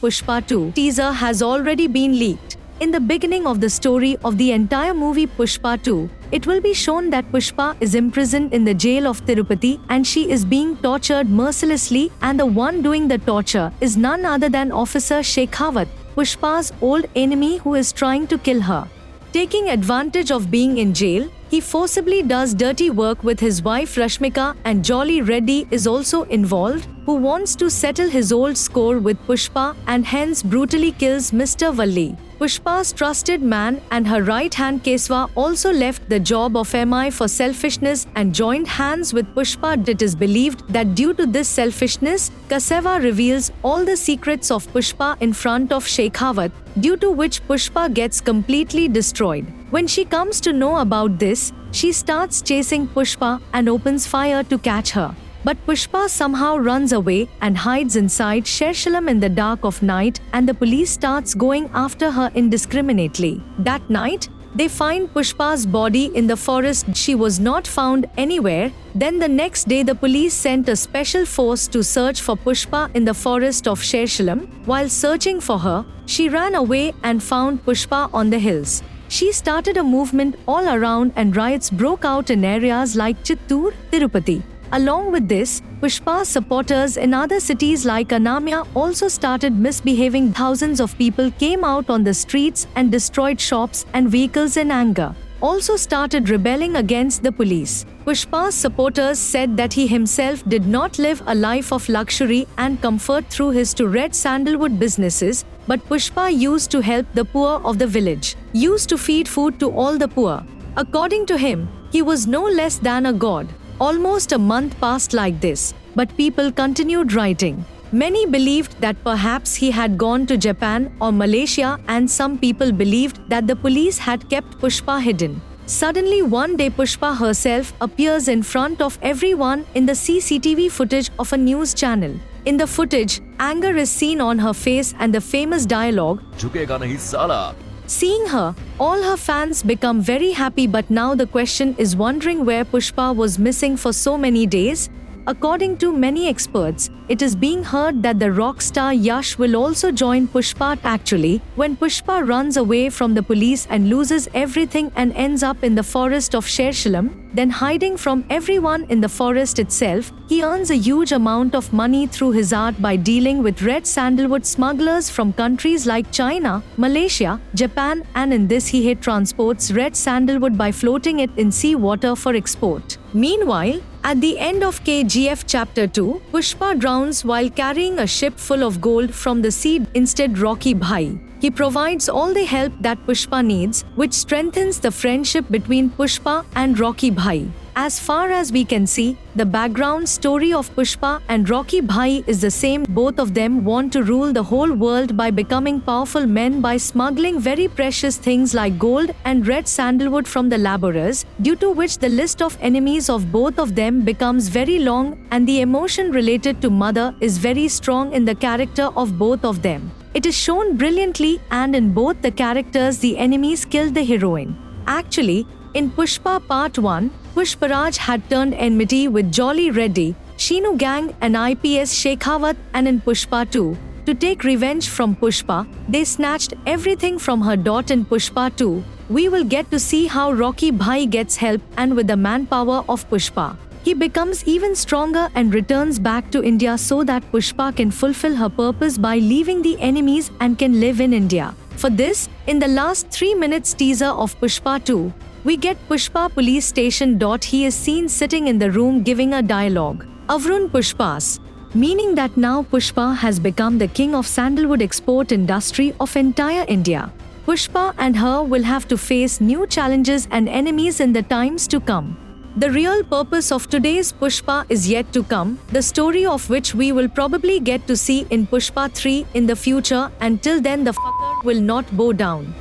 Pushpa 2 teaser has already been leaked. In the beginning of the story of the entire movie Pushpa 2, it will be shown that Pushpa is imprisoned in the jail of Tirupati and she is being tortured mercilessly, and the one doing the torture is none other than Officer Shekhawat, Pushpa's old enemy who is trying to kill her. Taking advantage of being in jail, he forcibly does dirty work with his wife Rashmika, and Jolly Reddy is also involved, who wants to settle his old score with Pushpa and hence brutally kills Mr. Valli. Pushpa's trusted man and her right hand Keswa also left the job of MI for selfishness and joined hands with Pushpa. It is believed that due to this selfishness, Kaseva reveals all the secrets of Pushpa in front of Shekhawat, due to which Pushpa gets completely destroyed. When she comes to know about this, she starts chasing Pushpa and opens fire to catch her. But Pushpa somehow runs away and hides inside Shershalam in the dark of night, and the police starts going after her indiscriminately. That night, they find Pushpa's body in the forest. She was not found anywhere. Then the next day the police sent a special force to search for Pushpa in the forest of Shershalam. While searching for her, she ran away and found Pushpa on the hills. She started a movement all around and riots broke out in areas like Chittoor, Tirupati. Along with this, Pushpa's supporters in other cities like Anamya also started misbehaving. Thousands of people came out on the streets and destroyed shops and vehicles in anger. Also started rebelling against the police. Pushpa's supporters said that he himself did not live a life of luxury and comfort through his two red sandalwood businesses, but Pushpa used to help the poor of the village, used to feed food to all the poor. According to him, he was no less than a god. Almost a month passed like this, but people continued writing. Many believed that perhaps he had gone to Japan or Malaysia, and some people believed that the police had kept Pushpa hidden. Suddenly one day Pushpa herself appears in front of everyone in the CCTV footage of a news channel. In the footage, anger is seen on her face and the famous dialogue, "Jhukega nahi sala." Seeing her, all her fans become very happy, but now the question is wondering where Pushpa was missing for so many days. According to many experts, it is being heard that the rock star Yash will also join Pushpa. Actually, when Pushpa runs away from the police and loses everything and ends up in the forest of Shershalam, then hiding from everyone in the forest itself, he earns a huge amount of money through his art by dealing with red sandalwood smugglers from countries like China, Malaysia, Japan, and in this he transports red sandalwood by floating it in sea water for export. Meanwhile, at the end of KGF Chapter 2, Pushpa drowns while carrying a ship full of gold from the sea. Instead, Rocky Bhai. He provides all the help that Pushpa needs, which strengthens the friendship between Pushpa and Rocky Bhai. As far as we can see, the background story of Pushpa and Rocky Bhai is the same. Both of them want to rule the whole world by becoming powerful men by smuggling very precious things like gold and red sandalwood from the laborers, due to which the list of enemies of both of them becomes very long, and the emotion related to mother is very strong in the character of both of them. It is shown brilliantly, and in both the characters the enemies killed the heroine. Actually, in Pushpa Part 1, Pushparaj had turned enmity with Jolly Reddy, Sheenu Gang and IPS Shekhawat, and in Pushpa 2, to take revenge from Pushpa, they snatched everything from her daughter. In Pushpa 2, we will get to see how Rocky Bhai gets help, and with the manpower of Pushpa, he becomes even stronger and returns back to India so that Pushpa can fulfill her purpose by leaving the enemies and can live in India. For this, in the last 3 minutes teaser of Pushpa 2, we get Pushpa police station. He is seen sitting in the room giving a dialogue, "Avrun Pushpas," meaning that now Pushpa has become the king of sandalwood export industry of entire India. Pushpa and her will have to face new challenges and enemies in the times to come. The real purpose of today's Pushpa is yet to come, the story of which we will probably get to see in Pushpa 3 in the future. Until then, the fucker will not bow down.